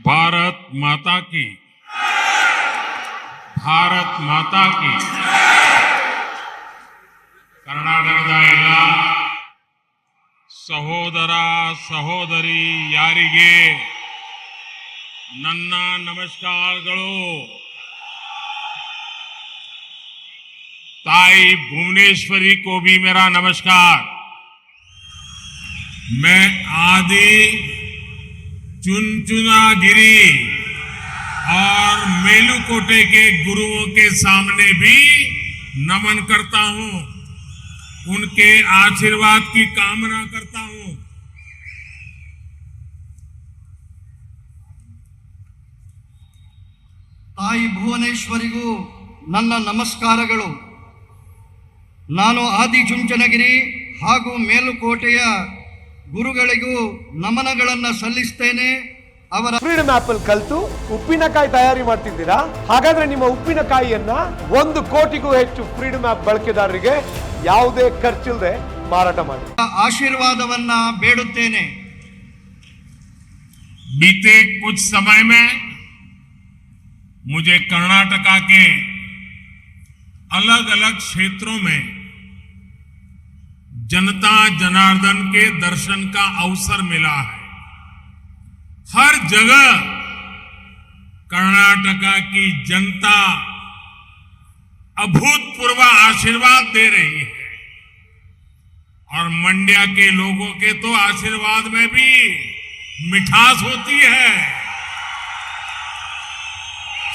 भारत माता की, भारत माता की। ಕರ್ನಾಟಕದ ಎಲ್ಲ ಸಹೋದರ ಸಹೋದರಿ ಯಾರಿಗೆ ನನ್ನ ನಮಸ್ಕಾರಗಳು। ताई भुवनेश्वरी को भी मेरा नमस्कार। मैं आदि चुनचुनागिरी और मेलुकोटे के गुरुओं के सामने भी नमन करता हूं, उनके आशीर्वाद की कामना करता हूं। ताई भुवनेश्वरिಗೂ ನನ್ನ ನಮಸ್ಕಾರಗಳು। ನಾನು ಆದಿಚುಂಚನಗಿರಿ ಹಾಗೂ ಮೇಲುಕೋಟೆಯ ಗುರುಗಳಿಗೂ ನಮನಗಳನ್ನು ಸಲ್ಲಿಸುತ್ತೇನೆ। ಅವರ ಫ್ರೀಡಮ್ ಆಪ್ ಅಲ್ಲಿ ಕಲಿತು ಉಪ್ಪಿನಕಾಯಿ ತಯಾರಿ ಮಾಡ್ತಿದ್ದೀರಾ? ಹಾಗಾದ್ರೆ ನಿಮ್ಮ ಉಪ್ಪಿನಕಾಯಿಯನ್ನ 1 ಕೋಟಿಗೂ ಹೆಚ್ಚು ಫ್ರೀಡಮ್ ಆಪ್ ಬಳಕೆದಾರರಿಗೆ ಯಾವುದೇ ಖರ್ಚಿಲ್ಲದೆ ಮಾರಾಟ ಮಾಡಿ ಆಶೀರ್ವಾದವನ್ನ ಬೇಡುತ್ತೇನೆ। बीते कुछ समय में मुझे कर्नाटका के अलग अलग क्षेत्रों में जनता जनार्दन के दर्शन का अवसर मिला है। हर जगह कर्नाटका की जनता अभूतपूर्व आशीर्वाद दे रही है और मंड्या के लोगों के तो आशीर्वाद में भी मिठास होती है।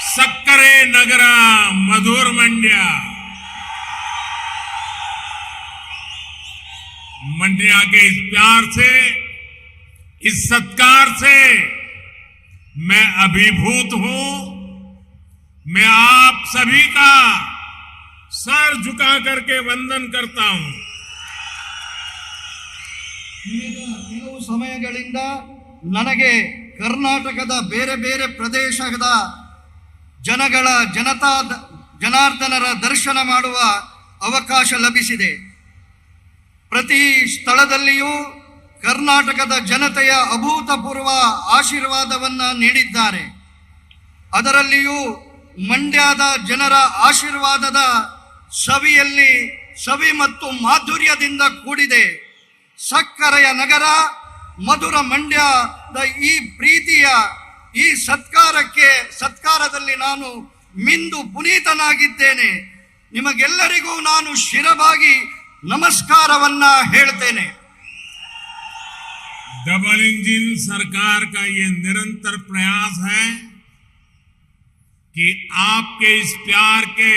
सक्करे नगरा मधुर मंड्या, मंड्या के इस प्यार से, इस सत्कार से मैं अभिभूत हूं। मैं आप सभी का सर झुका करके वंदन करता हूं। ಕೆಲವು ಸಮಯಗಳಿಂದ ನನಗೆ ಕರ್ನಾಟಕದ ಬೇರೆ ಬೇರೆ ಪ್ರದೇಶದ ಜನಾರ್ದನರ ದರ್ಶನ ಮಾಡುವ ಅವಕಾಶ ಲಭಿಸಿದೆ। ಪ್ರತಿ ಸ್ಥಳದಲ್ಲಿಯೂ ಕರ್ನಾಟಕದ ಜನತೆಯ ಅಭೂತಪೂರ್ವ ಆಶೀರ್ವಾದವನ್ನ ನೀಡಿದ್ದಾರೆ। ಅದರಲ್ಲಿಯೂ ಮಂಡ್ಯದ ಜನರ ಆಶೀರ್ವಾದದ ಸವಿ ಮತ್ತು ಮಾಧುರ್ಯದಿಂದ ಕೂಡಿದೆ। ಸಕ್ಕರೆಯ ನಗರ ಮಧುರ ಮಂಡ್ಯದ ಈ ಪ್ರೀತಿಯ ಈ ಸತ್ಕಾರದಲ್ಲಿ ನಾನು ಮಿಂದು ಪುನೀತನಾಗಿದ್ದೇನೆ। ನಿಮಗೆಲ್ಲರಿಗೂ ನಾನು ಶಿರವಾಗಿ नमस्कारवನ್ನ ಹೇಳ್ತೇನೆ। डबल इंजन सरकार का ये निरंतर प्रयास है कि आपके इस प्यार के,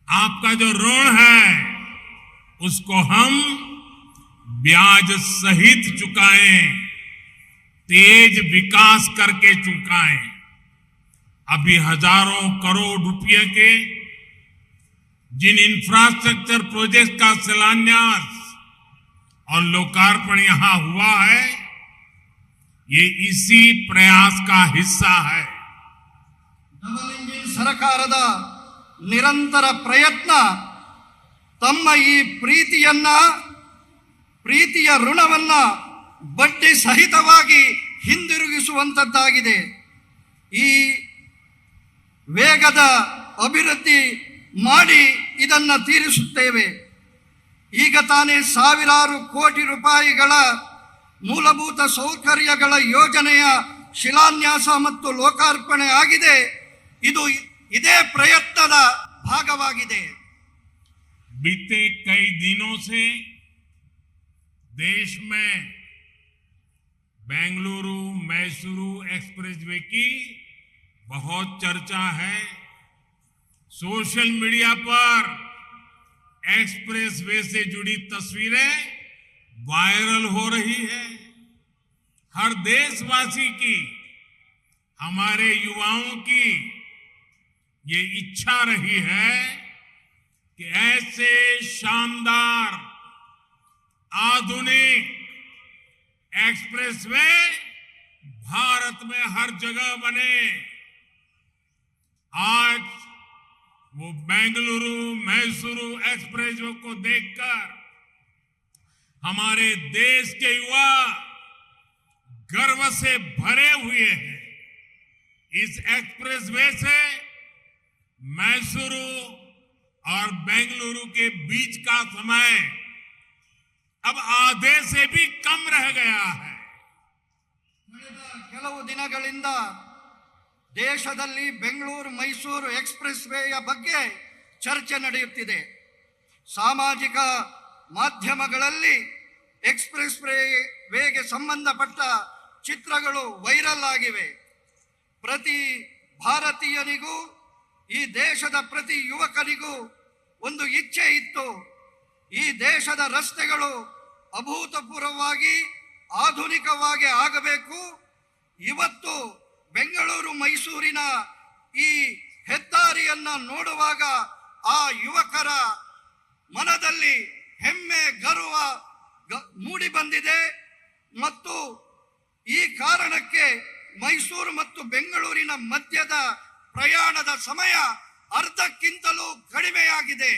आपका जो ऋण है उसको हम ब्याज सहित चुकाएं, तेज विकास करके चुकाएं। अभी हजारों करोड़ रुपए के जिन इंफ्रास्ट्रक्चर प्रोजेक्ट का शिलान्यास और लोकार्पण यहां हुआ है, ये इसी प्रयास का हिस्सा है। डबल इंजिन सरकाರದ ನಿರಂತರ ಪ್ರಯತ್ನ ತಮ್ಮ ಈ ಪ್ರೀತಿಯ ಋಣವನ್ನ ಬಡ್ಡಿ ಸಹಿತವಾಗಿ ಹಿಂದಿರುಗಿಸುವಂತದ್ದಾಗಿದೆ। ಈ ವೇಗದ ಅಭಿವೃದ್ಧಿ ಮಾಡಿ ಇದನ್ನ ತೀರಿಸುತ್ತೇವೆ। ಈಗ ತಾನೇ ಸಾವಿರಾರು ಕೋಟಿ ರೂಪಾಯಿಗಳ ಮೂಲಭೂತ ಸೌಕರ್ಯಗಳ ಯೋಜನೆಯ ಶಿಲಾನ್ಯಾಸ ಮತ್ತು ಲೋಕಾರ್ಪಣೆ ಆಗಿದೆ। ಇದು ಇದೇ ಪ್ರಯತ್ನದ ಭಾಗವಾಗಿದೆ। बीते कई दिनों से देश में बेंगलुरु मैसूरू एक्सप्रेसवे की बहुत चर्चा है। सोशल मीडिया पर एक्सप्रेसवे से जुड़ी तस्वीरें वायरल हो रही है। हर देशवासी की, हमारे युवाओं की ये इच्छा रही है कि ऐसे शानदार आधुनिक एक्सप्रेसवे भारत में हर जगह बने। आज वो बेंगलुरु मैसूरू एक्सप्रेसवे को देखकर हमारे देश के युवा गर्व से भरे हुए हैं। इस एक्सप्रेसवे से मैसूरू और बेंगलुरु के बीच का समय अब आधे से भी कम रह गया है। ಕೆಲವು ದಿನಗಳಿಂದ ದೇಶದಲ್ಲಿ ಬೆಂಗಳೂರು ಮೈಸೂರು ಎಕ್ಸ್‌ಪ್ರೆಸ್ ವೇಯ ಬಗ್ಗೆ ಚರ್ಚೆ ನಡೆಯುತ್ತಿದೆ. ಸಾಮಾಜಿಕ ಮಾಧ್ಯಮಗಳಲ್ಲಿ ಎಕ್ಸ್‌ಪ್ರೆಸ್ ವೇಗೆ ಸಂಬಂಧಪಟ್ಟ ಚಿತ್ರಗಳು ವೈರಲ್ ಆಗಿವೆ. ಪ್ರತಿ ಭಾರತೀಯನಿಗೂ ಈ ದೇಶದ ಪ್ರತಿ ಯುವಕನಿಗೂ ಒಂದು ಇಚ್ಛೆ ಇತ್ತು. ಈ ದೇಶದ ರಸ್ತೆಗಳು ಅಭೂತಪೂರ್ವವಾಗಿ ಆಧುನಿಕವಾಗಿ ಆಗಬೇಕು. ಇವತ್ತು ಬೆಂಗಳೂರು ಮೈಸೂರಿನ ಈ ಹೆದ್ದಾರಿಯನ್ನ ನೋಡುವಾಗ ಆ ಯುವಕರ ಮನದಲ್ಲಿ ಹೆಮ್ಮೆ ಗರ್ವ ಮೂಡಿ ಬಂದಿದೆ. ಮತ್ತು ಈ ಕಾರಣಕ್ಕೆ ಮೈಸೂರು ಮತ್ತು ಬೆಂಗಳೂರಿನ ಮಧ್ಯದ ಪ್ರಯಾಣದ ಸಮಯ ಅರ್ಧಕ್ಕಿಂತಲೂ ಕಡಿಮೆಯಾಗಿದೆ.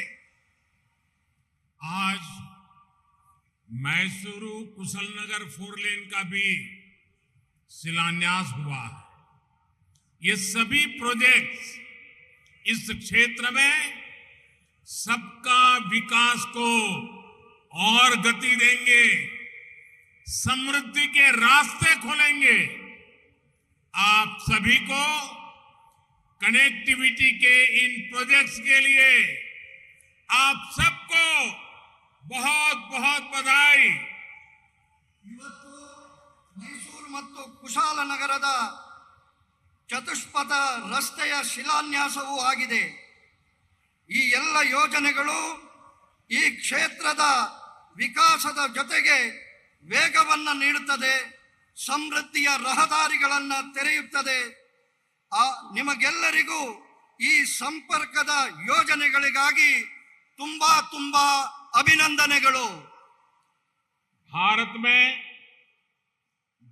आज मैसूरू कुशलनगर 4 लेन का भी शिलान्यास हुआ है। ये सभी प्रोजेक्ट्स इस क्षेत्र में सबका विकास को और गति देंगे, समृद्धि के रास्ते खोलेंगे। आप सभी को कनेक्टिविटी के इन प्रोजेक्ट्स के लिए आप सबको बहुत बहुत बधाई। ಇವತ್ತು ಮೈಸೂರು ಮತ್ತು ಕುಶಾಲನಗರದ ಚತುಷ್ಪಥ ರಸ್ತೆಯ ಶಿಲಾನ್ಯಾಸವೂ ಆಗಿದೆ. ಈ ಎಲ್ಲ ಯೋಜನೆಗಳು ಈ ಕ್ಷೇತ್ರದ ವಿಕಾಸದ ಜೊತೆಗೆ ವೇಗವನ್ನು ನೀಡುತ್ತದೆ, ಸಮೃದ್ಧಿಯ ರಹದಾರಿಗಳನ್ನು ತೆರೆಯುತ್ತದೆ. ನಿಮಗೆಲ್ಲರಿಗೂ ಈ ಸಂಪರ್ಕದ ಯೋಜನೆಗಳಿಗಾಗಿ ತುಂಬಾ ತುಂಬಾ अभिनंदनेಗಳು। भारत में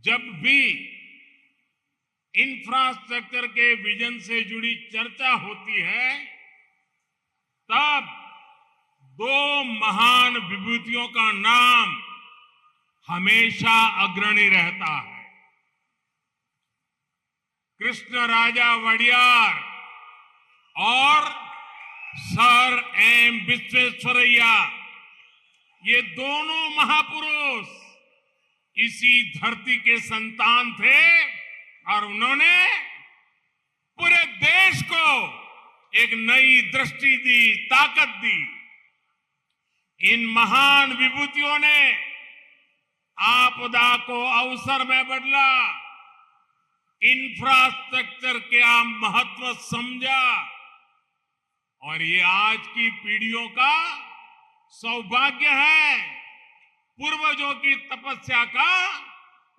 जब भी इंफ्रास्ट्रक्चर के विजन से जुड़ी चर्चा होती है तब दो महान विभूतियों का नाम हमेशा अग्रणी रहता है। कृष्णराजा वडियार और सर एम विश्वेश्वरैया, ये दोनों महापुरुष इसी धरती के संतान थे और उन्होंने पूरे देश को एक नई दृष्टि दी, ताकत दी। इन महान विभूतियों ने आपदा को अवसर में बदला, इंफ्रास्ट्रक्चर का महत्व समझा और ये आज की पीढ़ियों का सौभाग्य है। पूर्वजों की तपस्या का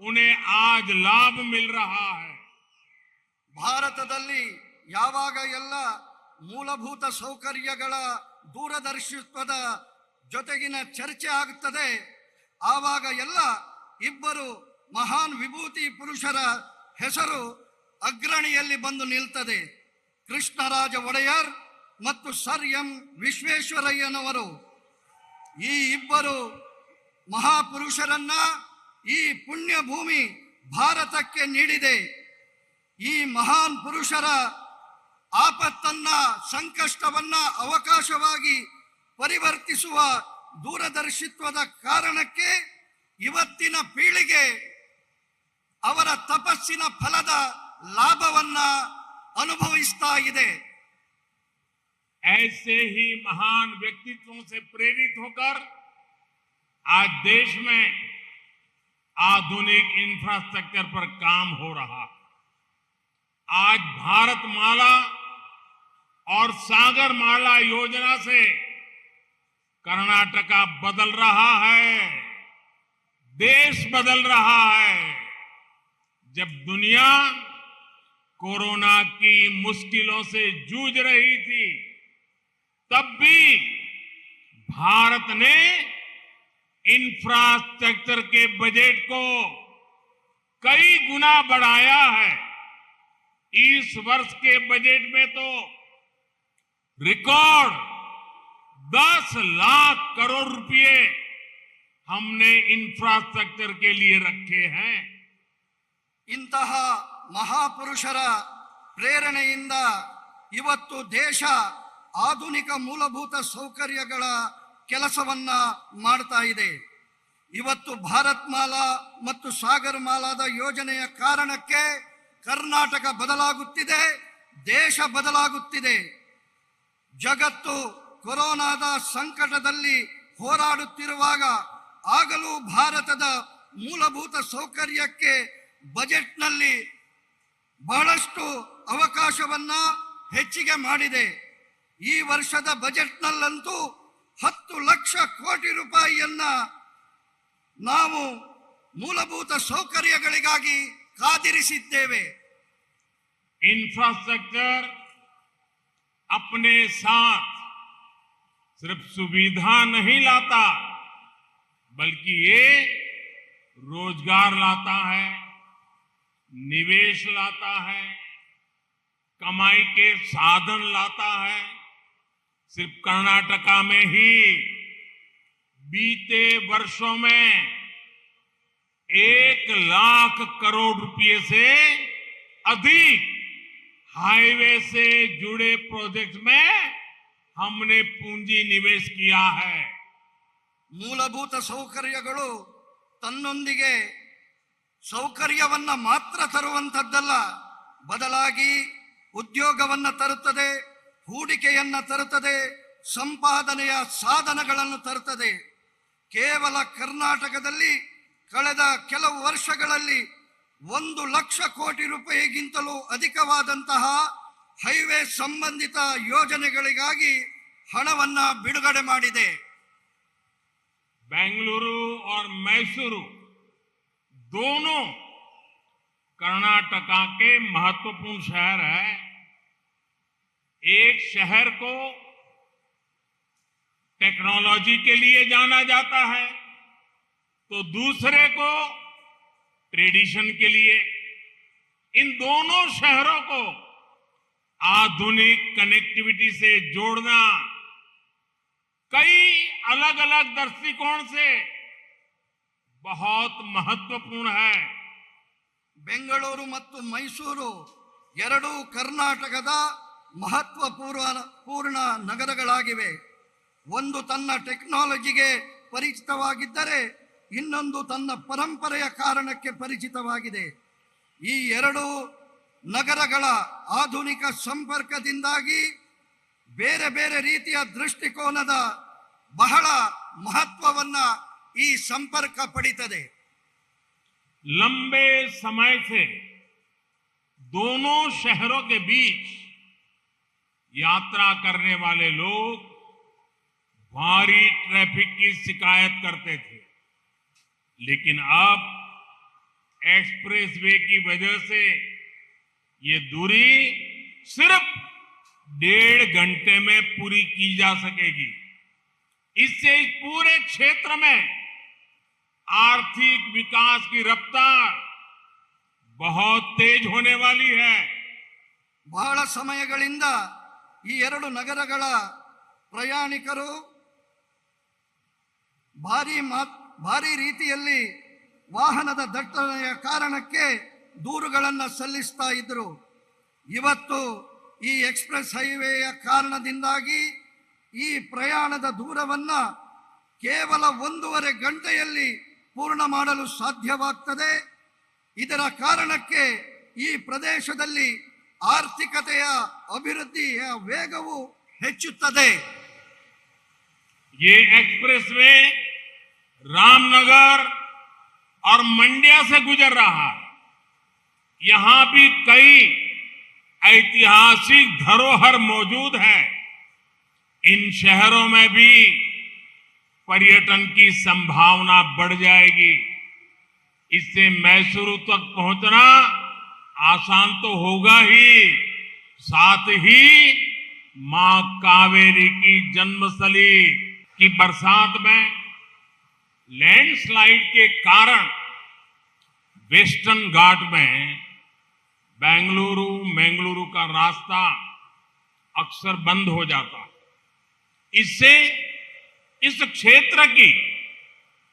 उन्हें आज लाभ मिल रहा है। ಭಾರತದಲ್ಲಿ ಯಾವಾಗ ಎಲ್ಲ ಮೂಲಭೂತ ಸೌಕರ್ಯಗಳ ದೂರದರ್ಶಿತ್ವದ ಜೊತೆಗಿನ ಚರ್ಚೆ ಆಗುತ್ತದೆ ಆವಾಗ ಎಲ್ಲ ಇಬ್ಬರು ಮಹಾನ್ ವಿಭೂತಿ ಪುರುಷರ ಹೆಸರು ಅಗ್ರಣಿಯಲ್ಲಿ ಬಂದು ನಿಲ್ತದೆ. ಕೃಷ್ಣರಾಜ ಒಡೆಯರ್ ಮತ್ತು ಸರ್ ಎಂ ವಿಶ್ವೇಶ್ವರಯ್ಯನವರು. ಈ ಇಬ್ಬರು ಮಹಾಪುರುಷರನ್ನ ಈ ಪುಣ್ಯ ಭೂಮಿ ಭಾರತಕ್ಕೆ ನೀಡಿದೆ. ಈ ಮಹಾನ್ ಪುರುಷರ ಆಪತ್ತನ್ನ, ಸಂಕಷ್ಟವನ್ನ ಅವಕಾಶವಾಗಿ ಪರಿವರ್ತಿಸುವ ದೂರದರ್ಶಿತ್ವದ ಕಾರಣಕ್ಕೆ ಇವತ್ತಿನ ಪೀಳಿಗೆ ಅವರ ತಪಸ್ಸಿನ ಫಲದ ಲಾಭವನ್ನ ಅನುಭವಿಸ್ತಾ ಇದೆ. ऐसे ही महान व्यक्तित्वों से प्रेरित होकर आज देश में आधुनिक इंफ्रास्ट्रक्चर पर काम हो रहा। आज भारत माला और सागर माला योजना से कर्नाटका बदल रहा है, देश बदल रहा है। जब दुनिया कोरोना की मुश्किलों से जूझ रही थी तब भी भारत ने इंफ्रास्ट्रक्चर के बजट को कई गुना बढ़ाया है। इस वर्ष के बजट में तो रिकॉर्ड 10 लाख करोड़ रुपए हमने इंफ्रास्ट्रक्चर के लिए रखे हैं। ಇಂತಹ ಮಹಾಪುರುಷರ ಪ್ರೇರಣೆಯಿಂದ ಇವತ್ತು ದೇಶ ಆಧುನಿಕ ಮೂಲಭೂತ ಸೌಕರ್ಯಗಳ ಕೆಲಸವನ್ನ ಮಾಡ್ತಾ ಇದೆ. ಇವತ್ತು ಭಾರತ್ ಮಾಲಾ ಮತ್ತು ಸಾಗರ್ ಮಾಲಾದ ಯೋಜನೆಯ ಕಾರಣಕ್ಕೆ ಕರ್ನಾಟಕ ಬದಲಾಗುತ್ತಿದೆ, ದೇಶ ಬದಲಾಗುತ್ತಿದೆ. ಜಗತ್ತು ಕೊರೋನಾದ ಸಂಕಟದಲ್ಲಿ ಹೋರಾಡುತ್ತಿರುವಾಗ ಆಗಲೂ ಭಾರತದ ಮೂಲಭೂತ ಸೌಕರ್ಯಕ್ಕೆ ಬಜೆಟ್ನಲ್ಲಿ ಬಹಳಷ್ಟು ಅವಕಾಶವನ್ನ ಹೆಚ್ಚಿಗೆ ಮಾಡಿದೆ. ಈ ವರ್ಷದ ಬಜೆಟ್ನಲ್ಲಂತೂ 10 ಲಕ್ಷ ಕೋಟಿ ರೂಪಾಯಿಯನ್ನ ನಾವು ಮೂಲಭೂತ ಸೌಕರ್ಯಗಳಿಗಾಗಿ ಕಾದಿರಿಸಿದ್ದೇವೆ. इंफ्रास्ट्रक्चर अपने साथ सिर्फ सुविधा नहीं लाता, बल्कि ये रोजगार लाता है, निवेश लाता है, कमाई के साधन लाता है. सिर्फ कर्नाटका में ही बीते वर्षों में 1 लाख करोड़ रुपए से अधिक हाईवे से जुड़े प्रोजेक्ट में हमने पूंजी निवेश किया है. ಮೂಲಭೂತ ಸೌಕರ್ಯಗಳು ತನ್ನೊಂದಿಗೆ ಸೌಕರ್ಯವನ್ನ ಮಾತ್ರ ತರುವಂತದ್ದಲ್ಲ, ಬದಲಾಗಿ ಉದ್ಯೋಗವನ್ನ ತರುತ್ತದೆ, ಹೂಡಿಕೆಯನ್ನ ತರುತ್ತದೆ, ಸಂಪಾದನೆಯ ಸಾಧನಗಳನ್ನು ತರುತ್ತದೆ. ಕೇವಲ ಕರ್ನಾಟಕದಲ್ಲಿ ಕಳೆದ ಕೆಲವು ವರ್ಷಗಳಲ್ಲಿ 1 ಲಕ್ಷ ಕೋಟಿ ರೂಪಾಯಿಗಿಂತಲೂ ಅಧಿಕವಾದಂತಹ ಹೈವೇ ಸಂಬಂಧಿತ ಯೋಜನೆಗಳಿಗಾಗಿ ಹಣವನ್ನ ಬಿಡುಗಡೆ ಮಾಡಿದೆ. बेंगलुरु और मैसूरू दोनों कर्नाटका के महत्वपूर्ण शहर है. एक शहर को टेक्नोलॉजी के लिए जाना जाता है तो दूसरे को ट्रेडिशन के लिए. इन दोनों शहरों को आधुनिक कनेक्टिविटी से जोड़ना कई अलग अलग दृष्टिकोण से बहुत महत्वपूर्ण है. ಬೆಂಗಳೂರು ಮತ್ತು ಮೈಸೂರು ಎರಡೂ ಕರ್ನಾಟಕದ ಮಹತ್ವಪೂರ್ಣ ನಗರಗಳಾಗಿವೆ. ಒಂದು ತನ್ನ ಟೆಕ್ನಾಲಜಿಗೆ ಪರಿಚಿತವಾಗಿದ್ದರೆ ಇನ್ನೊಂದು ತನ್ನ ಪರಂಪರೆಯ ಕಾರಣಕ್ಕೆ ಪರಿಚಿತವಾಗಿದೆ. ಈ ಎರಡು ನಗರಗಳ ಆಧುನಿಕ ಸಂಪರ್ಕದಿಂದಾಗಿ ಬೇರೆ ಬೇರೆ ರೀತಿಯ ದೃಷ್ಟಿಕೋನದ ಬಹಳ ಮಹತ್ವವನ್ನ ಈ ಸಂಪರ್ಕ ಪಡಿತದೆ. लंबे समय से दोनों शहरों के बीच यात्रा करने वाले लोग भारी ट्रैफिक की शिकायत करते थे, लेकिन अब एक्सप्रेसवे की वजह से ये दूरी सिर्फ 1.5 घंटे में पूरी की जा सकेगी. इससे इस पूरे क्षेत्र में आर्थिक विकास की रफ्तार बहुत तेज होने वाली है. ಬಹಳ ಸಮಯಗಳಿಂದ ಈ ಎರಡು ನಗರಗಳ ಪ್ರಯಾಣಿಕರು ಭಾರಿ ರೀತಿಯಲ್ಲಿ ವಾಹನದ ದಟ್ಟಣೆಯ ಕಾರಣಕ್ಕೆ ದೂರುಗಳನ್ನು ಸಲ್ಲಿಸ್ತಾ ಇದ್ರು. ಇವತ್ತು ಈ ಎಕ್ಸ್ಪ್ರೆಸ್ ಹೈವೇಯ ಕಾರಣದಿಂದಾಗಿ ಈ ಪ್ರಯಾಣದ ದೂರವನ್ನ ಕೇವಲ 1.5 ಗಂಟೆಯಲ್ಲಿ ಪೂರ್ಣ ಮಾಡಲು ಸಾಧ್ಯವಾಗ್ತದೆ. ಇದರ ಕಾರಣಕ್ಕೆ ಈ ಪ್ರದೇಶದಲ್ಲಿ ಆರ್ಥಿಕತೆಯ ಅಭಿವೃದ್ಧಿಯ ವೇಗವು ಹೆಚ್ಚುತ್ತದೆ. ये एक्सप्रेसवे रामनगर और मंड्या से गुजर रहा है. यहां भी कई ऐतिहासिक धरोहर मौजूद है. इन शहरों में भी पर्यटन की संभावना बढ़ जाएगी. इससे मैसूरू तक पहुंचना आसान तो होगा ही, साथ ही मां कावेरी की जन्मस्थली की बरसात में लैंडस्लाइड के कारण वेस्टर्न घाट में बेंगलुरु का रास्ता अक्सर बंद हो जाता. इससे इस क्षेत्र की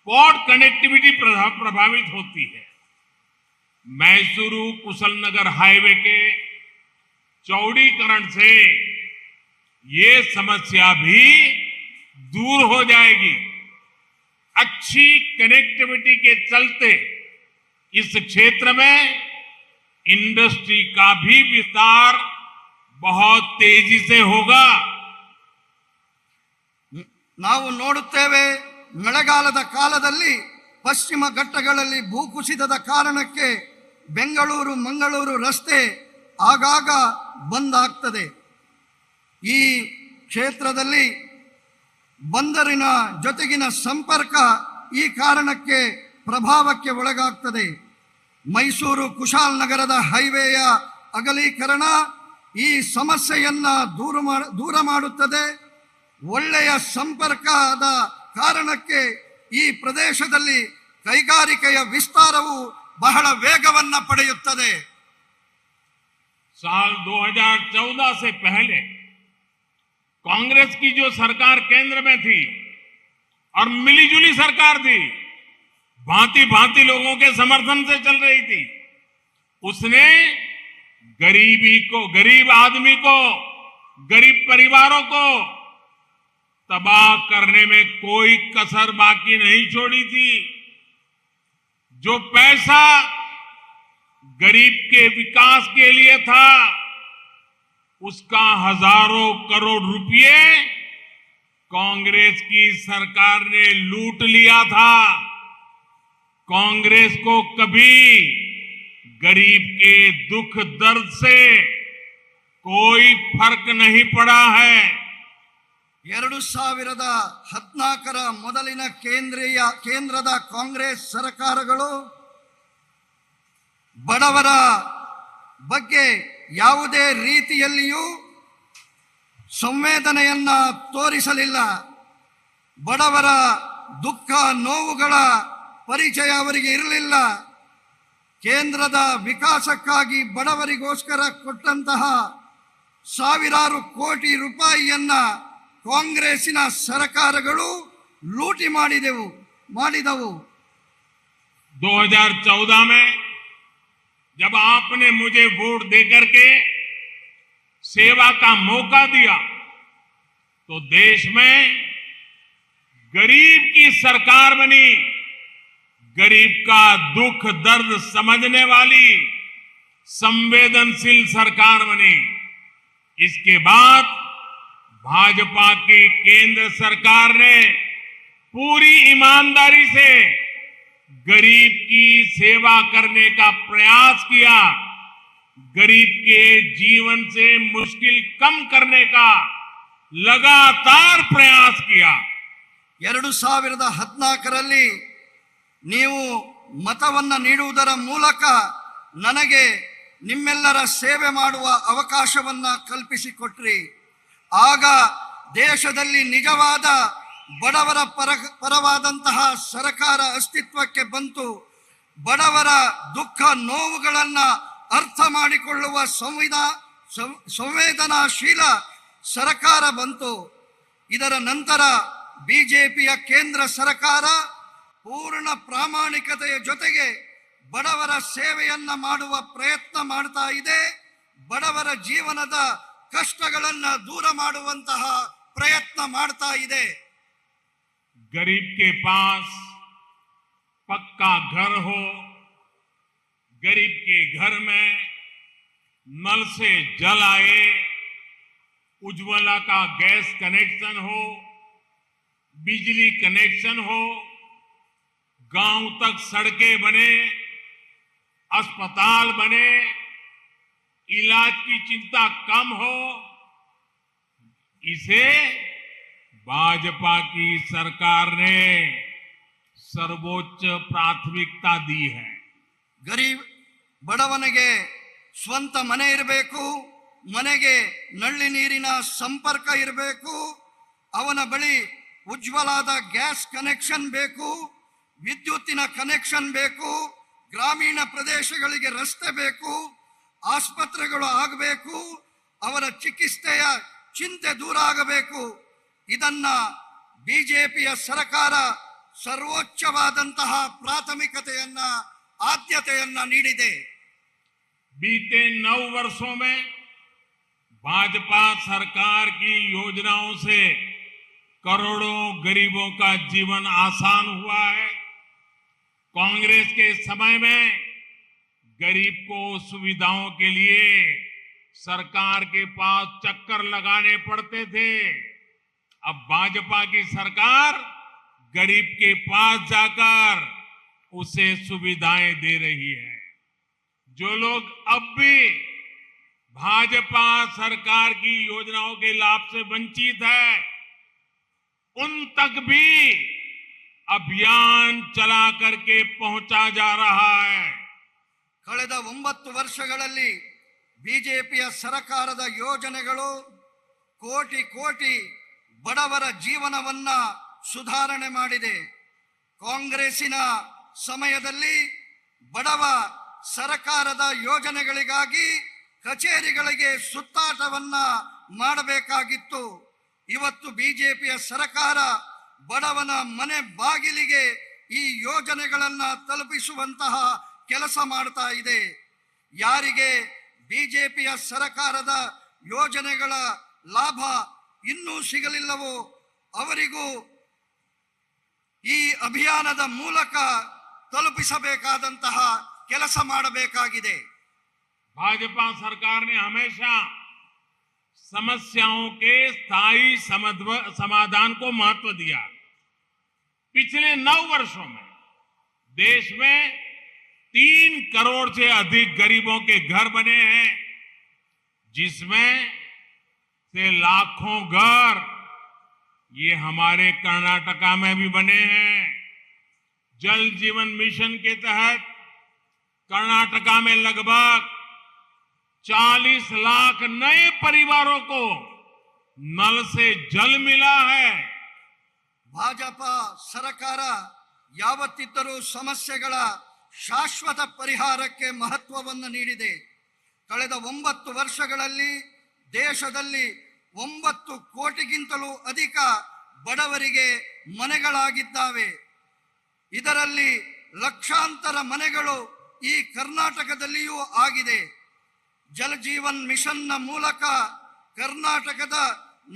पोर्ट कनेक्टिविटी प्रभावित होती है. मैसूरू कुशलनगर हाईवे के चौड़ीकरण से ये समस्या भी दूर हो जाएगी। अच्छी कनेक्टिविटी के चलते इस क्षेत्र में इंडस्ट्री का भी विस्तार बहुत तेजी से होगा। ನಾವು ನೋಡುತ್ತೇವೆ, ಮಳೆಗಾಲದ ಕಾಲದಲ್ಲಿ ಪಶ್ಚಿಮ ಘಟ್ಟಗಳಲ್ಲಿ ಭೂಕುಸಿತದ ಕಾರಣಕ್ಕೆ ಬೆಂಗಳೂರು ಮಂಗಳೂರು ರಸ್ತೆ ಆಗಾಗ ಬಂದ್ ಆಗ್ತದೆ. ಈ ಕ್ಷೇತ್ರದಲ್ಲಿ ಬಂದರಿನ ಜೊತೆಗಿನ ಸಂಪರ್ಕ ಈ ಕಾರಣಕ್ಕೆ ಪ್ರಭಾವಕ್ಕೆ ಒಳಗಾಗ್ತದೆ. ಮೈಸೂರು ಕುಶಾಲನಗರದ ಹೈವೇಯ ಅಗಲೀಕರಣ ಈ ಸಮಸ್ಯೆಯನ್ನ ದೂರ ಮಾಡುತ್ತದೆ. ಒಳ್ಳೆಯ ಸಂಪರ್ಕದ ಕಾರಣಕ್ಕೆ ಈ ಪ್ರದೇಶದಲ್ಲಿ ಕೈಗಾರಿಕೆಯ ವಿಸ್ತಾರವು ಬಹಳ ವೇಗವನ್ನು ಪಡೆಯುತ್ತದೆ. साल 2014 से पहले कांग्रेस की जो सरकार केंद्र में थी और मिलीजुली सरकार थी, भांति भांति लोगों के समर्थन से चल रही थी, उसने गरीब आदमी को, गरीब परिवारों को तबाह करने में कोई कसर बाकी नहीं छोड़ी थी। जो पैसा गरीब के विकास के लिए था, उसका हजारों करोड़ रुपए कांग्रेस की सरकार ने लूट लिया था। कांग्रेस को कभी गरीब के दुख दर्द से कोई फर्क नहीं पड़ा है। 2014ರ ಮೊದಲಿನ ಕೇಂದ್ರದ ಕಾಂಗ್ರೆಸ್ ಸರ್ಕಾರಗಳು ಬಡವರ ಬಗ್ಗೆ ಯಾವುದೇ ರೀತಿಯಲ್ಲಿಯೂ ಸಂವೇದನೆಯನ್ನ ತೋರಿಸಲಿಲ್ಲ. ಬಡವರ ದುಃಖ ನೋವುಗಳ ಪರಿಚಯ ಅವರಿಗೆ ಇರಲಿಲ್ಲ. ಕೇಂದ್ರದ ವಿಕಾಸಕ್ಕಾಗಿ ಬಡವರಿಗೋಸ್ಕರ ಕೊಟ್ಟಂತಹ ಸಾವಿರಾರು ಕೋಟಿ ರೂಪಾಯಿಯನ್ನ ಕಾಂಗ್ರೆಸ್ಸಿನ ಸರ್ಕಾರಗಳು ಲೂಟಿ ಮಾಡಿದವು. 2014 में जब आपने मुझे वोट देकर के सेवा का मौका दिया, तो देश में गरीब की सरकार बनी, गरीब का दुख दर्द समझने वाली संवेदनशील सरकार बनी। इसके बाद भाजपा की केंद्र सरकार ने पूरी ईमानदारी से गरीब की सेवा करने का प्रयास किया, गरीब के जीवन से मुश्किल कम करने का लगातार प्रयास किया। 2014ರಲ್ಲಿ ನೀವು ಮತವನ್ನು ನೀಡುವುದರ ಮೂಲಕ ನನಗೆ ನಿಮ್ಮೆಲ್ಲರ ಸೇವೆ ಮಾಡುವ ಅವಕಾಶವನ್ನ ಕಲ್ಪಿಸಿಕೊಟ್ರಿ. ಆಗ ದೇಶದಲ್ಲಿ ನಿಜವಾದ ಬಡವರ ಪರವಾದಂತಹ ಸರ್ಕಾರ ಅಸ್ತಿತ್ವಕ್ಕೆ ಬಂತು. ಬಡವರ ದುಃಖ ನೋವುಗಳನ್ನ ಅರ್ಥ ಮಾಡಿಕೊಳ್ಳುವ ಸಂವೇದನಾಶೀಲ ಸರ್ಕಾರ ಬಂತು. ಇದರ ನಂತರ ಬಿಜೆಪಿಯ ಕೇಂದ್ರ ಸರ್ಕಾರ ಪೂರ್ಣ ಪ್ರಾಮಾಣಿಕತೆಯ ಜೊತೆಗೆ ಬಡವರ ಸೇವೆಯನ್ನ ಮಾಡುವ ಪ್ರಯತ್ನ ಮಾಡ್ತಾ ಇದೆ. ಬಡವರ ಜೀವನದ ಕಷ್ಟಗಳನ್ನ ದೂರ ಮಾಡುವಂತಹ ಪ್ರಯತ್ನ ಮಾಡ್ತಾ ಇದೆ. गरीब के पास पक्का घर हो, गरीब के घर में नल से जल आए, उज्ज्वला का गैस कनेक्शन हो, बिजली कनेक्शन हो, गांव तक सड़कें बने, अस्पताल बने, इलाज की चिंता कम हो, इसे भाजपा की सरकार ने सर्वोच्च प्राथमिकता दी है। गरीब ಬಡವನಿಗೆ ಸ್ವಂತ ಮನೆ ಇರಬೇಕು, ಮನೆಗೆ ನಲ್ಲಿ ನೀರಿನ ಸಂಪರ್ಕ ಇರಬೇಕು, ಅವನ ಬಳಿ ಉಜ್ವಲಾದ ಗ್ಯಾಸ್ ಕನೆಕ್ಷನ್ ಬೇಕು, ವಿದ್ಯುತ್ತಿನ ಕನೆಕ್ಷನ್ ಬೇಕು, ಗ್ರಾಮೀಣ ಪ್ರದೇಶಗಳಿಗೆ ರಸ್ತೆ ಬೇಕು, ಆಸ್ಪತ್ರೆಗಳು ಆಗಬೇಕು, ಅವರ ಚಿಕಿತ್ಸೆಯ ಚಿಂತೆ ದೂರ ಆಗಬೇಕು. ಇದನ್ನ ಬಿಜೆಪಿಯ ಸರ್ಕಾರ ಸರ್ವೋಚ್ಚವಾದಂತಹ ಪ್ರಾಥಮಿಕತೆಯನ್ನ ಆದ್ಯತೆಯನ್ನ ನೀಡಿದೆ. बीते 9 वर्षों में भाजपा सरकार की योजनाओं से करोड़ों गरीबों का जीवन आसान हुआ है। कांग्रेस के समय में गरीब को सुविधाओं के लिए सरकार के पास चक्कर लगाने पड़ते थे। अब भाजपा की सरकार गरीब के पास जाकर उसे सुविधाएं दे रही है। जो लोग अब भी भाजपा सरकार की योजनाओं के लाभ से वंचित है, उन तक भी अभियान चला करके पहुंचा जा रहा है। ಕಳೆದ 9 ವರ್ಷಗಳಲ್ಲಿ ಬಿಜೆಪಿಯ ಸರ್ಕಾರದ ಯೋಜನೆಗಳು ಕೋಟಿ ಕೋಟಿ ಬಡವರ ಜೀವನವನ್ನ ಸುಧಾರಣೆ ಮಾಡಿದೆ. ಕಾಂಗ್ರೆಸ್ಸಿನ ಸಮಯದಲ್ಲಿ ಬಡವ ಸರ್ಕಾರದ ಯೋಜನೆಗಳಿಗಾಗಿ ಕಚೇರಿಗಳಿಗೆ ಸುತ್ತಾಟವನ್ನ ಮಾಡಬೇಕಾಗಿತ್ತು. ಇವತ್ತು ಬಿಜೆಪಿಯ ಸರ್ಕಾರ ಬಡವನ ಮನೆ ಬಾಗಿಲಿಗೆ ಈ ಯೋಜನೆಗಳನ್ನ ತಲುಪಿಸುವಂತಹ ಕೆಲಸ ಮಾಡ್ತಾ ಇದೆ. ಯಾರಿಗೆ ಬಿಜೆಪಿಯ ಸರ್ಕಾರದ ಯೋಜನೆಗಳ ಲಾಭ ಇನ್ನೂ ಸಿಗಲಿಲ್ಲವೋ ಅವರಿಗೂ ಈ ಅಭಿಯಾನದ ಮೂಲಕ ತಲುಪಿಸಬೇಕಾದಂತಹ ಕೆಲಸ ಮಾಡಬೇಕಾಗಿದೆ. भाजपा सरकार ने हमेशा समस्याओं के स्थायी समाधान को महत्व दिया। पिछले 9 वर्षों में देश में 3 करोड़ से अधिक गरीबों के घर बने हैं, जिसमें से लाखों घर ये हमारे कर्नाटका में भी बने हैं। जल जीवन मिशन के तहत कर्नाटका में लगभग 40 लाख नए परिवारों को नल से जल मिला है। ಭಾಜಪಾ ಸರ್ಕಾರ ಯಾವತ್ತಿದ್ದರೂ ಸಮಸ್ಯೆಗಳ ಶಾಶ್ವತ ಪರಿಹಾರಕ್ಕೆ ಮಹತ್ವವನ್ನು ನೀಡಿದೆ. ಕಳೆದ 9 ವರ್ಷಗಳಲ್ಲಿ ದೇಶದಲ್ಲಿ 9 ಕೋಟಿಗಿಂತಲೂ ಅಧಿಕ ಬಡವರಿಗೆ ಮನೆಗಳಾಗಿದ್ದಾವೆ. ಇದರಲ್ಲಿ ಲಕ್ಷಾಂತರ ಮನೆಗಳು ಈ ಕರ್ನಾಟಕದಲ್ಲಿಯೂ ಆಗಿದೆ. ಜಲ ಜೀವನ್ ಮಿಷನ್ನ ಮೂಲಕ ಕರ್ನಾಟಕದ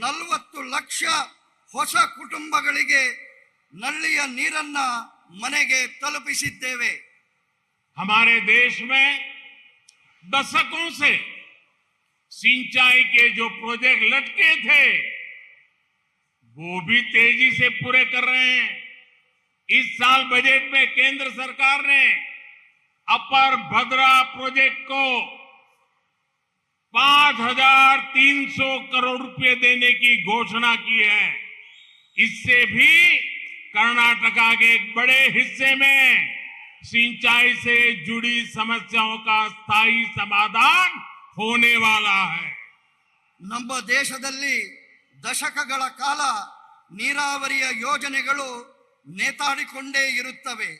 40 ಲಕ್ಷ ಹೊಸ ಕುಟುಂಬಗಳಿಗೆ ನಳ್ಳಿಯ ನೀರನ್ನ ಮನೆಗೆ ತಲುಪಿಸಿದ್ದೇವೆ. हमारे देश में दशकों से सिंचाई के जो प्रोजेक्ट लटके थे वो भी तेजी से पूरे कर रहे हैं। इस साल बजट में केंद्र सरकार ने अपर भद्रा प्रोजेक्ट को 5,300 करोड़ रुपए देने की घोषणा की है। इससे भी कर्नाटका के एक बड़े हिस्से में सिंचाई से जुड़ी समस्याओं का स्थायी समाधान होने वाला है। ನಮ್ಮ ದೇಶದಲ್ಲಿ ದಶಕಗಳ ಕಾಲ ನೀರಾವರಿಯ ಯೋಜನೆಗಳು ನೇತಾಡಿಕೊಂಡೇ ಇರುತ್ತವೆ.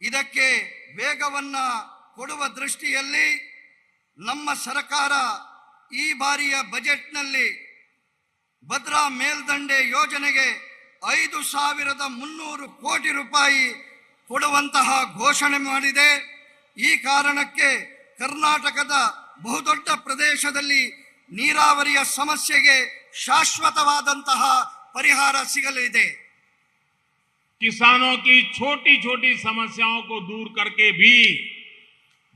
ಇದಕ್ಕೆ ವೇಗವನ್ನ ಕೊಡುವ ದೃಷ್ಟಿಯಲ್ಲಿ ನಮ್ಮ ಸರ್ಕಾರ ಈ ಬಾರಿಯ ಬಜೆಟ್ನಲ್ಲಿ ಭದ್ರಾ ಮೇಲ್ದಂಡೆ ಯೋಜನೆಗೆ 5,300 ಕೋಟಿ ರೂಪಾಯಿ ಕೊಡುವಂತಹ ಘೋಷಣೆ ಮಾಡಿದೆ. ಈ ಕಾರಣಕ್ಕೆ ಕರ್ನಾಟಕದ ಬಹುದೊಡ್ಡ ಪ್ರದೇಶದಲ್ಲಿ ನೀರಾವರಿಯ ಸಮಸ್ಯೆಗೆ ಶಾಶ್ವತವಾದಂತಹ ಪರಿಹಾರ ಸಿಗಲಿದೆ. किसानों की छोटी छोटी समस्याओं को दूर करके भी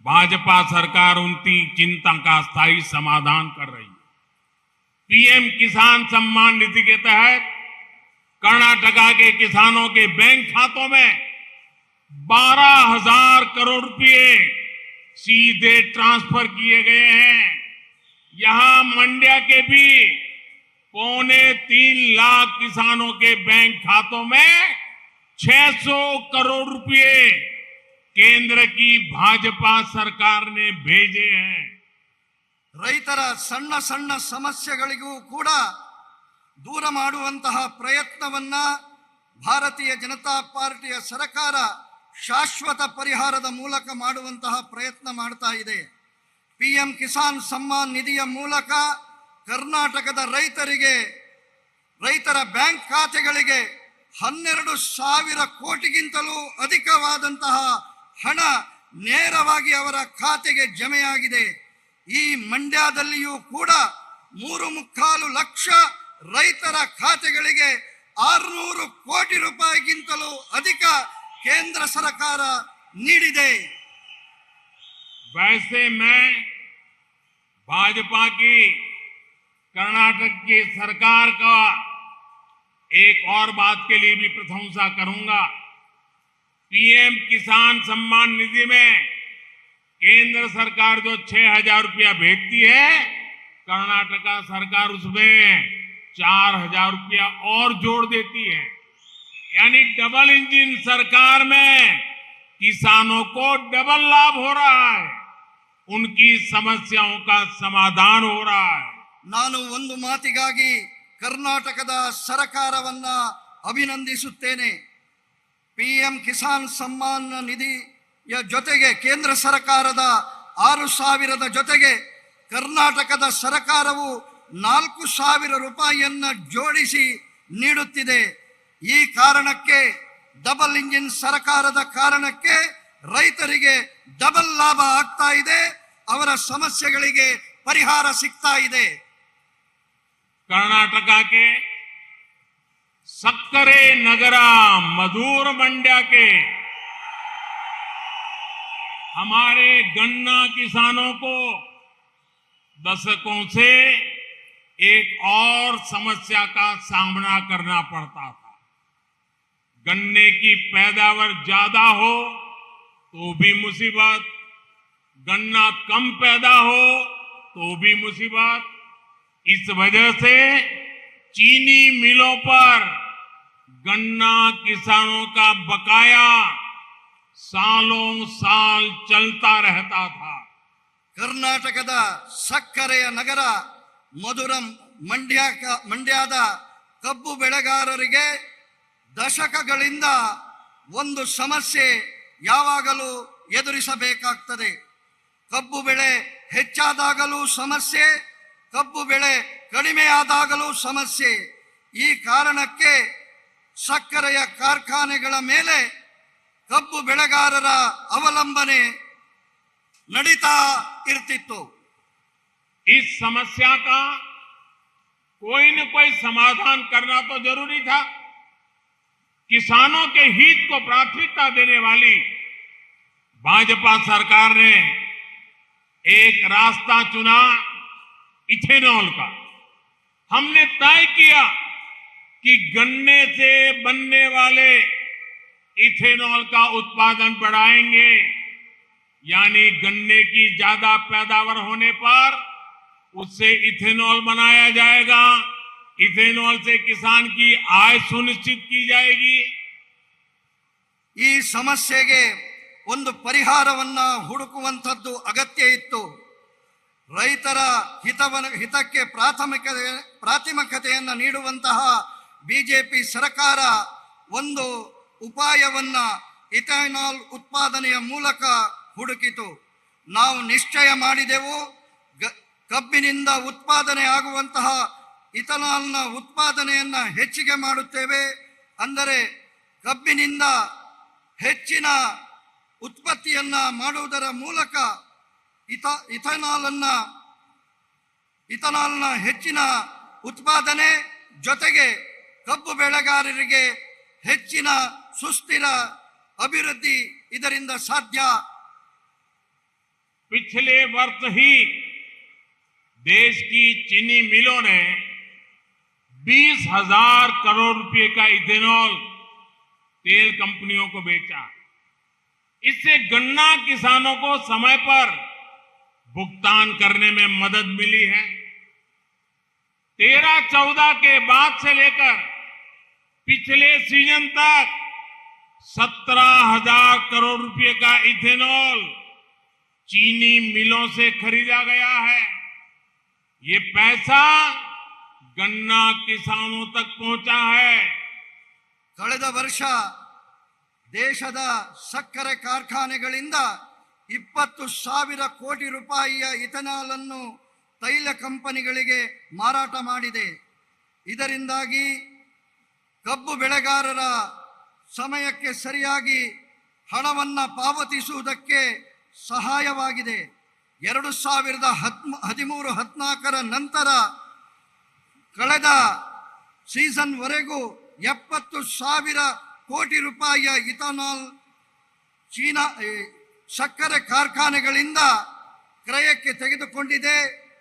भाजपा सरकार उनकी चिंता का स्थायी समाधान कर रही है। पीएम किसान सम्मान निधि के तहत कर्नाटका के किसानों के बैंक खातों में 12,000 करोड़ रुपए सीधे ट्रांसफर किए गए हैं। यहां मंड्या के भी 3.25 लाख किसानों के बैंक खातों में 600 करोड़ रुपए केंद्र की भाजपा सरकार ने भेजे हैं। ರೈತರ ಸಣ್ಣ ಸಣ್ಣ ಸಮಸ್ಯೆಗಳಿಗೂ ಕೂಡ ದೂರ ಮಾಡುವಂತಹ ಪ್ರಯತ್ನವನ್ನ ಭಾರತೀಯ ಜನತಾ ಪಾರ್ಟಿಯ ಸರ್ಕಾರ ಶಾಶ್ವತ ಪರಿಹಾರದ ಮೂಲಕ ಮಾಡುವಂತಹ ಪ್ರಯತ್ನ ಮಾಡ್ತಾ ಇದೆ. ಪಿಎಂ ಕಿಸಾನ್ ಸಮ್ಮಾನ್ ನಿಧಿಯ ಮೂಲಕ ಕರ್ನಾಟಕದ ರೈತರ ಬ್ಯಾಂಕ್ ಖಾತೆಗಳಿಗೆ 12,000 ಕೋಟಿಗಿಂತಲೂ ಅಧಿಕವಾದಂತಹ ಹಣ ನೇರವಾಗಿ ಅವರ ಖಾತೆಗೆ ಜಮೆಯಾಗಿದೆ. ಈ ಮಂಡ್ಯದಲ್ಲಿಯೂ ಕೂಡ 3.25 ಲಕ್ಷ ರೈತರ ಖಾತೆಗಳಿಗೆ 600 ಕೋಟಿ ರೂಪಾಯಿಗಿಂತಲೂ ಅಧಿಕ ಕೇಂದ್ರ ಸರ್ಕಾರ ನೀಡಿದೆ. वैसे मैं भाजपा की कर्नाटक की सरकार का एक और बात के लिए भी प्रशंसा करूंगा। पीएम किसान सम्मान निधि में केंद्र सरकार जो 6,000 रुपया भेजती है, कर्नाटका सरकार उसमें 4,000 रुपया और जोड़ देती है। यानी डबल इंजन सरकार में किसानों को डबल लाभ हो रहा है, उनकी समस्याओं का समाधान हो रहा है। ನಾನು ಒಂದು ಮಾತಿಗಾಗಿ ಕರ್ನಾಟಕದ ಸರ್ಕಾರವನ್ನ ಅಭಿನಂದಿಸುತ್ತೇನೆ. ಪಿಎಂ ಕಿಸಾನ್ ಸಮ್ಮಾನ್ ನಿಧಿಯ ಜೊತೆಗೆ ಕೇಂದ್ರ ಸರ್ಕಾರದ 6,000 ಜೊತೆಗೆ ಕರ್ನಾಟಕದ ಸರ್ಕಾರವು 4,000 ರೂಪಾಯಿಯನ್ನ ಜೋಡಿಸಿ ನೀಡುತ್ತಿದೆ. ಈ ಕಾರಣಕ್ಕೆ ಡಬಲ್ ಇಂಜಿನ್ ಸರ್ಕಾರದ ಕಾರಣಕ್ಕೆ ರೈತರಿಗೆ ಡಬಲ್ ಲಾಭ ಆಗ್ತಾ ಇದೆ, ಅವರ ಸಮಸ್ಯೆಗಳಿಗೆ ಪರಿಹಾರ ಸಿಗ್ತಾ ಇದೆ. कर्नाटका के सक्करे नगरा मधुर मंड्या के हमारे गन्ना किसानों को दशकों से एक और समस्या का सामना करना पड़ता था। गन्ने की पैदावार ज्यादा हो तो भी मुसीबत, गन्ना कम पैदा हो तो भी मुसीबत। इस वजह से चीनी मिलों पर गन्ना किसानों का बकाया सालों साल चलता रहता था। ಕರ್ನಾಟಕದ ಸಕ್ಕರೆಯ ನಗರ ಮಧುರಂ ಮಂಡ್ಯದ ಕಬ್ಬು ಬೆಳೆಗಾರರಿಗೆ ದಶಕಗಳಿಂದ ಒಂದು ಸಮಸ್ಯೆ ಯಾವಾಗಲೂ ಎದುರಿಸಬೇಕಾಗ್ತದೆ. ಕಬ್ಬು ಬೆಳೆ ಹೆಚ್ಚಾದಾಗಲೂ ಸಮಸ್ಯೆ, ಕಬ್ಬು ಬೆಳೆ ಕಡಿಮೆಯಾದಾಗಲೂ ಸಮಸ್ಯೆ. ಈ ಕಾರಣಕ್ಕೆ ಸಕ್ಕರೆಯ ಕಾರ್ಖಾನೆಗಳ ಮೇಲೆ ಕಬ್ಬು ಬೆಳೆಗಾರರ ಅವಲಂಬನೆ ನಡೀತಾ ಇರ್ತಿತ್ತು. इस समस्या का कोई न कोई समाधान करना तो जरूरी था। किसानों के हित को प्राथमिकता देने वाली भाजपा सरकार ने एक रास्ता चुना, इथेनॉल का। हमने तय किया कि गन्ने से बनने वाले इथेनॉल का उत्पादन बढ़ाएंगे, यानी गन्ने की ज्यादा पैदावार होने पर उससे इथेनॉल बनाया जाएगा। इथेनॉल से किसान की आय सुनिश्चित की जाएगी। ಈ ಸಮಸ್ಯೆಗೆ ಒಂದು ಪರಿಹಾರವನ್ನ ಹುಡುಕುವಂತದ್ದು ಅಗತ್ಯ ಇತ್ತು. ರೈತರ ಹಿತಕ್ಕೆ ಪ್ರಾಥಮಿಕತೆಯನ್ನು ನೀಡುವಂತಹ ಬಿಜೆಪಿ ಸರ್ಕಾರ ಒಂದು ಉಪಾಯವನ್ನ ಇಥೆನಾಲ್ ಉತ್ಪಾದನೆಯ ಮೂಲಕ ಹುಡುಕಿತು. ನಾವು ನಿಶ್ಚಯ ಮಾಡಿದೆವು, ಕಬ್ಬಿನಿಂದ ಉತ್ಪಾದನೆ ಆಗುವಂತಹ ಇಥೆನಾಲ್ನ ಉತ್ಪಾದನೆಯನ್ನ ಹೆಚ್ಚಿಗೆ ಮಾಡುತ್ತೇವೆ. ಅಂದರೆ ಕಬ್ಬಿನಿಂದ ಹೆಚ್ಚಿನ ಉತ್ಪತ್ತಿಯನ್ನ ಮಾಡುವುದರ ಮೂಲಕ ಇಥೆನಾಲ್ನ ಹೆಚ್ಚಿನ ಉತ್ಪಾದನೆ ಜೊತೆಗೆ ಕಬ್ಬು ಬೆಳೆಗಾರರಿಗೆ ಹೆಚ್ಚಿನ ಸುಸ್ಥಿರ ಅಭಿವೃದ್ಧಿ ಇದರಿಂದ ಸಾಧ್ಯ. पिछले वर्ष ही देश की चीनी मिलों ने 20,000 करोड़ रुपए का इथेनॉल तेल कंपनियों को बेचा। इससे गन्ना किसानों को समय पर भुगतान करने में मदद मिली है। 13-14 के बाद से लेकर पिछले सीजन तक 17,000 करोड़ रुपए का इथेनॉल चीनी मिलों से खरीदा गया है। ये पैसा गन्ना किसानों तक पहुंचा है। ಕಳೆದ ವರ್ಷ ದೇಶದ ಸಕ್ಕರೆ ಕಾರ್ಖಾನೆಗಳಿಂದ 20,000 ಕೋಟಿ ರೂಪಾಯಿಯ ಇಥೆನಾಲ್ ಅನ್ನು ತೈಲ ಕಂಪನಿಗಳಿಗೆ ಮಾರಾಟ ಮಾಡಿದೆ. ಇದರಿಂದಾಗಿ ಕಬ್ಬು ಬೆಳೆಗಾರರ ಸಮಯಕ್ಕೆ ಸರಿಯಾಗಿ ಹಣವನ್ನ ಪಾವತಿಸುವುದಕ್ಕೆ ಸಹಾಯವಾಗಿದೆ. 2013-14 ನಂತರ ಕಳೆದ ಸೀಸನ್ವರೆಗೂ 70,000 ಕೋಟಿ ರೂಪಾಯಿಯ ಇಥನಾಲ್ ಚೀನಾ ಸಕ್ಕರೆ ಕಾರ್ಖಾನೆಗಳಿಂದ ಕ್ರಯಕ್ಕೆ ತೆಗೆದುಕೊಂಡಿದೆ.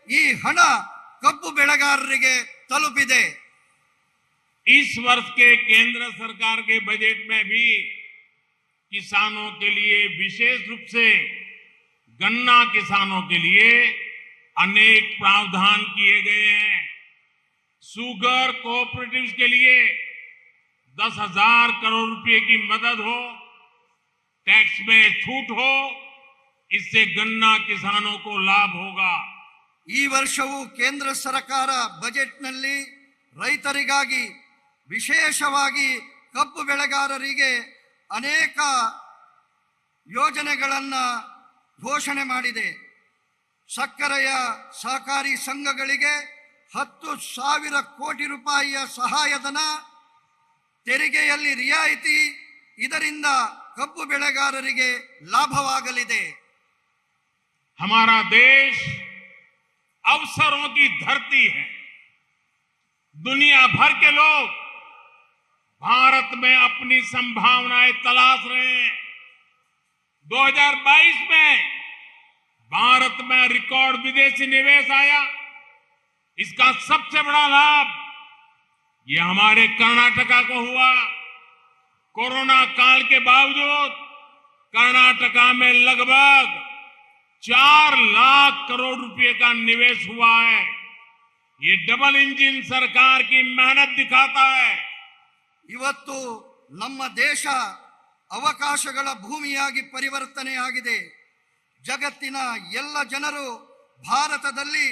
ಈ ಹಣ ಕಬ್ಬು ಬೆಳೆಗಾರರಿಗೆ ತಲುಪಿದೆ. इस वर्ष के केंद्र सरकार के बजट में भी किसानों के लिए विशेष रूप से गन्ना किसानों के लिए अनेक प्रावधान किए गए हैं. शुगर कोऑपरेटिव्स के लिए 10,000 करोड़ रुपए की मदद हो, टैक्स में छूट हो, इससे गन्ना किसानों को लाभ होगा. ಈ ವರ್ಷವೂ ಕೇಂದ್ರ ಸರ್ಕಾರ ಬಜೆಟ್ನಲ್ಲಿ ರೈತರಿಗಾಗಿ ವಿಶೇಷವಾಗಿ ಕಬ್ಬು ಬೆಳೆಗಾರರಿಗೆ ಅನೇಕ ಯೋಜನೆಗಳನ್ನು ಘೋಷಣೆ ಮಾಡಿದೆ. ಸಕ್ಕರೆಯ ಸಹಕಾರಿ ಸಂಘಗಳಿಗೆ 10,000 ಕೋಟಿ ರೂಪಾಯಿಯ ಸಹಾಯಧನ, ತೆರಿಗೆಯಲ್ಲಿ ರಿಯಾಯಿತಿ, ಇದರಿಂದ ಕಬ್ಬು ಬೆಳೆಗಾರರಿಗೆ ಲಾಭವಾಗಲಿದೆ. हमारा देश अवसरों की धरती है. दुनिया भर के लोग भारत में अपनी संभावनाएं तलाश रहे हैं. 2022 में भारत में रिकॉर्ड विदेशी निवेश आया. इसका सबसे बड़ा लाभ ये हमारे कर्नाटका को हुआ. कोरोना काल के बावजूद कर्नाटका में लगभग 4 लाख करोड़ रुपए का निवेश हुआ है. ये डबल इंजन सरकार की मेहनत दिखाता है. ಇವತ್ತು ನಮ್ಮ ದೇಶ ಅವಕಾಶಗಳ ಭೂಮಿಯಾಗಿ ಪರಿವರ್ತನೆಯಾಗಿದೆ. ಜಗತ್ತಿನ ಎಲ್ಲ ಜನರು ಭಾರತದಲ್ಲಿ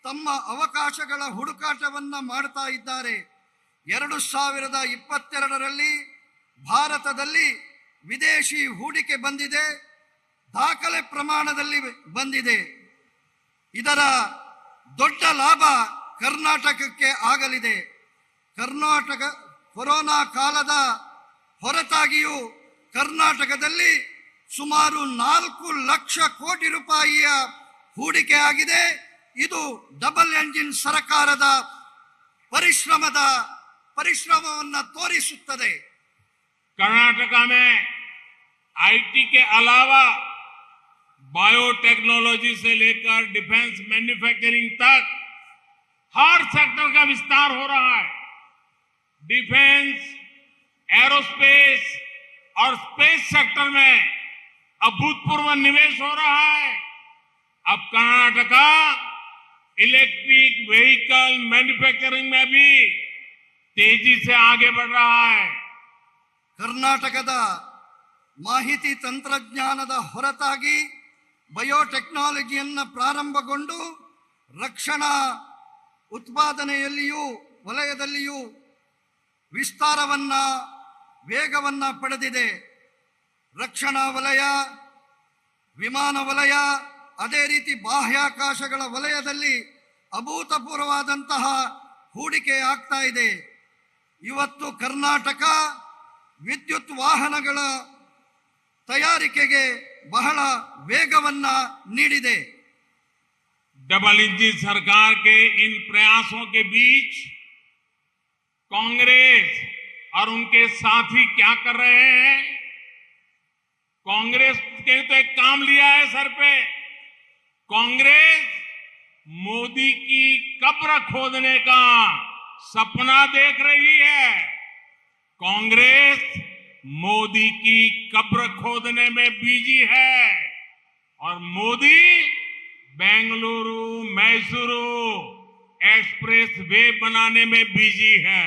ತಮ್ಮ ಅವಕಾಶಗಳ ಹುಡುಕಾಟವನ್ನ ಮಾಡ್ತಾ ಇದ್ದಾರೆ. 2022ರಲ್ಲಿ ಭಾರತದಲ್ಲಿ ವಿದೇಶಿ ಹೂಡಿಕೆ ಬಂದಿದೆ, ದಾಖಲೆ ಪ್ರಮಾಣದಲ್ಲಿ ಬಂದಿದೆ. ಇದರ ದೊಡ್ಡ ಲಾಭ ಕರ್ನಾಟಕಕ್ಕೆ ಆಗಲಿದೆ. ಕರ್ನಾಟಕ ಕೊರೋನಾ ಕಾಲದ ಹೊರತಾಗಿಯೂ ಕರ್ನಾಟಕದಲ್ಲಿ ಸುಮಾರು 4 ಲಕ್ಷ ಕೋಟಿ ರೂಪಾಯಿಯ ಹೂಡಿಕೆ ಆಗಿದೆ. ಇದು ಡಬಲ್ ಎಂಜಿನ್ ಸರ್ಕಾರದ ಪರಿಶ್ರಮವನ್ನು ತೋರಿಸುತ್ತದೆ. कर्नाटक में आईटी के अलावा बायोटेक्नोलॉजी से लेकर डिफेंस मैन्युफैक्चरिंग तक हर सेक्टर का विस्तार हो रहा है. डिफेंस, एरोस्पेस और स्पेस सेक्टर में अभूतपूर्व निवेश हो रहा है. अब कर्नाटका इलेक्ट्रिक व्हीकल मैन्युफैक्चरिंग में भी तेजी से आगे बढ़ रहा है. ಕರ್ನಾಟಕದ ಮಾಹಿತಿ ತಂತ್ರಜ್ಞಾನದ ಹೊರತಾಗಿ ಬಯೋಟೆಕ್ನಾಲಜಿಯನ್ನು ಪ್ರಾರಂಭಗೊಂಡು ರಕ್ಷಣಾ ಉತ್ಪಾದನೆಯಲ್ಲಿಯೂ ವಲಯದಲ್ಲಿಯೂ ವೇಗವನ್ನ ಪಡೆದಿದೆ. ರಕ್ಷಣಾ ವಲಯ, ವಿಮಾನ ವಲಯ, ಅದೇ ರೀತಿ ಬಾಹ್ಯಾಕಾಶಗಳ ವಲಯದಲ್ಲಿ ಅಭೂತಪೂರ್ವವಾದಂತಹ ಹೂಡಿಕೆ ಆಗ್ತಾ ಇದೆ. ಇವತ್ತು ಕರ್ನಾಟಕ ವಿದ್ಯುತ್ ವಾಹನಗಳ ತಯಾರಿಕೆಗೆ ಬಹಳ ವೇಗವನ್ನ ನೀಡಿದೆ. डबल इंजन सरकार के इन प्रयासों के बीच कांग्रेस और उनके साथी क्या कर रहे हैं? कांग्रेस ने तो एक काम लिया है सर पे. कांग्रेस मोदी की कब्र खोदने का सपना देख रही है. कांग्रेस मोदी की कब्र खोदने में बिजी है और मोदी बेंगलुरु मैसूरू एक्सप्रेस वे बनाने में बिजी है.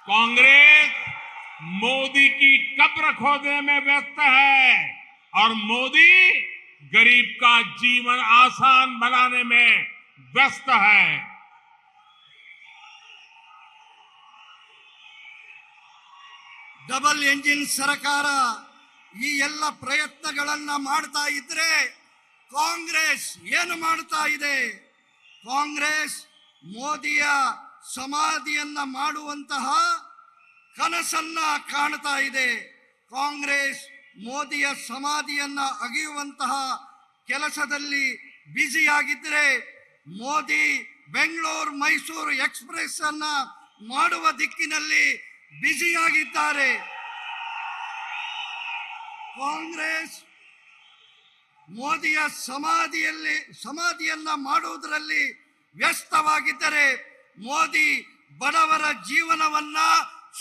कांग्रेस मोदी की कब्र खोदने में व्यस्त है और मोदी गरीब का जीवन आसान बनाने में व्यस्त है. ಡಬಲ್ ಎಂಜಿನ್ ಸರ್ಕಾರ ಈ ಎಲ್ಲ ಪ್ರಯತ್ನಗಳನ್ನ ಮಾಡ್ತಾ ಇದ್ರೆ ಕಾಂಗ್ರೆಸ್ ಏನು ಮಾಡ್ತಾ ಇದೆ? ಕಾಂಗ್ರೆಸ್ ಮೋದಿಯ ಸಮಾಧಿಯನ್ನ ಮಾಡುವಂತಹ ಕನಸನ್ನ ಕಾಣ್ತಾ ಇದೆ. ಕಾಂಗ್ರೆಸ್ ಮೋದಿಯ ಸಮಾಧಿಯನ್ನ ಅಗೆಯುವಂತಹ ಕೆಲಸದಲ್ಲಿ ಬ್ಯುಸಿಯಾಗಿದ್ರೆ, ಮೋದಿ ಬೆಂಗಳೂರು ಮೈಸೂರು ಎಕ್ಸ್ಪ್ರೆಸ್ ಅನ್ನ ಮಾಡುವ ದಿಕ್ಕಿನಲ್ಲಿ ಬ್ಯುಸಿಯಾಗಿದ್ದಾರೆ. ಕಾಂಗ್ರೆಸ್ ಮೋದಿಯ ಸಮಾಧಿಯನ್ನ ಮಾಡುವುದರಲ್ಲಿ ವ್ಯಸ್ತವಾಗಿದ್ದರೆ, ಮೋದಿ ಬಡವರ ಜೀವನವನ್ನ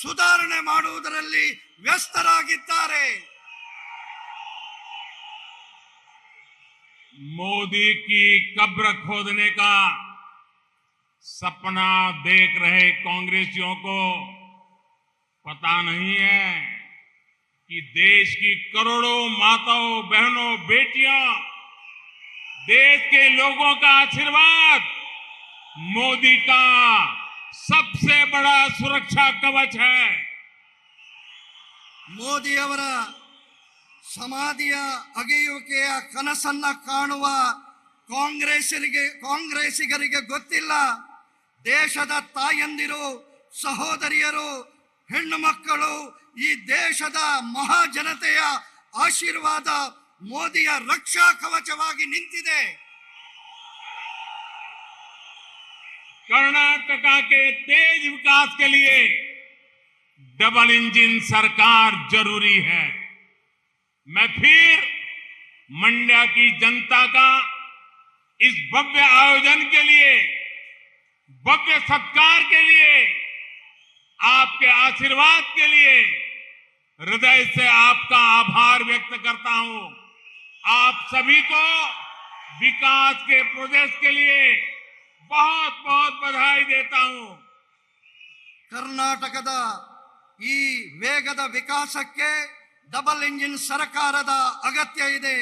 ಸುಧಾರಣೆ ಮಾಡುವುದರಲ್ಲಿ ವ್ಯಸ್ತರಾಗಿದ್ದಾರೆ. मोदी की कब्र खोदने का सपना देख रहे कांग्रेसियों को पता नहीं है कि देश की करोड़ों माताओं बहनों बेटियां, देश के लोगों का आशीर्वाद मोदी का सबसे बड़ा सुरक्षा कवच है. ಮೋದಿ ಅವರ ಸಮಾಧಿಯ ಅಗೆಯುವಿಕೆಯ ಕನಸನ್ನ ಕಾಣುವ ಕಾಂಗ್ರೆಸ್ಸಿಗರಿಗೆ ಗೊತ್ತಿಲ್ಲ, ದೇಶದ ತಾಯಂದಿರು, ಸಹೋದರಿಯರು, ಹೆಣ್ಣು ಮಕ್ಕಳು, ಈ ದೇಶದ ಮಹಾಜನತೆಯ ಆಶೀರ್ವಾದ ಮೋದಿಯ ರಕ್ಷಾ ಕವಚವಾಗಿ ನಿಂತಿದೆ. कर्नाटका के तेज विकास के लिए डबल इंजन सरकार जरूरी है. मैं फिर मंड्या की जनता का इस भव्य आयोजन के लिए, भव्य सत्कार के लिए, आपके आशीर्वाद के लिए हृदय से आपका आभार व्यक्त करता हूं. आप सभी को विकास के प्रोजेक्ट के लिए बहुत बहुत बधाई देता हूं. ಕರ್ನಾಟಕದ ಈ ವೇಗದ ವಿಕಾಸಕ್ಕೆ ಡಬಲ್ ಇಂಜಿನ್ ಸರ್ಕಾರದ ಅಗತ್ಯ ಇದೆ.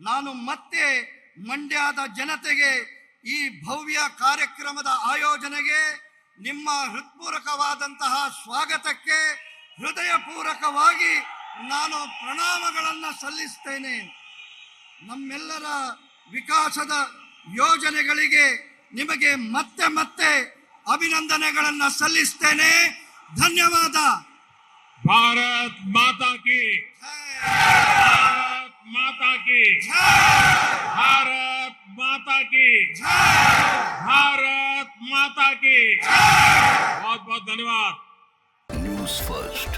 ನಾನು ಮತ್ತೆ ಮಂಡ್ಯದ ಜನತೆಗೆ ಈ ಭವ್ಯ ಕಾರ್ಯಕ್ರಮದ ಆಯೋಜನೆಗೆ, ನಿಮ್ಮ ಹೃತ್ಪೂರ್ವಕವಾದಂತಹ ಸ್ವಾಗತಕ್ಕೆ ಹೃದಯಪೂರ್ವಕವಾಗಿ ನಾನು ಪ್ರಣಾಮಗಳನ್ನು ಸಲ್ಲಿಸ್ತೇನೆ. ನಮ್ಮೆಲ್ಲರ ವಿಕಾಸದ ಯೋಜನೆಗಳಿಗೆ ನಿಮಗೆ ಮತ್ತೆ ಮತ್ತೆ ಅಭಿನಂದನೆಗಳನ್ನು ಸಲ್ಲಿಸ್ತೇನೆ. ಧನ್ಯವಾದ. भारत माता की, भारत माता की, भारत माता की, भारत माता की. बहुत बहुत धन्यवाद. न्यूज़ फर्स्ट,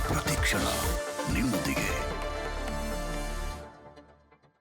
प्रतीक्षणा निम्मदिगे.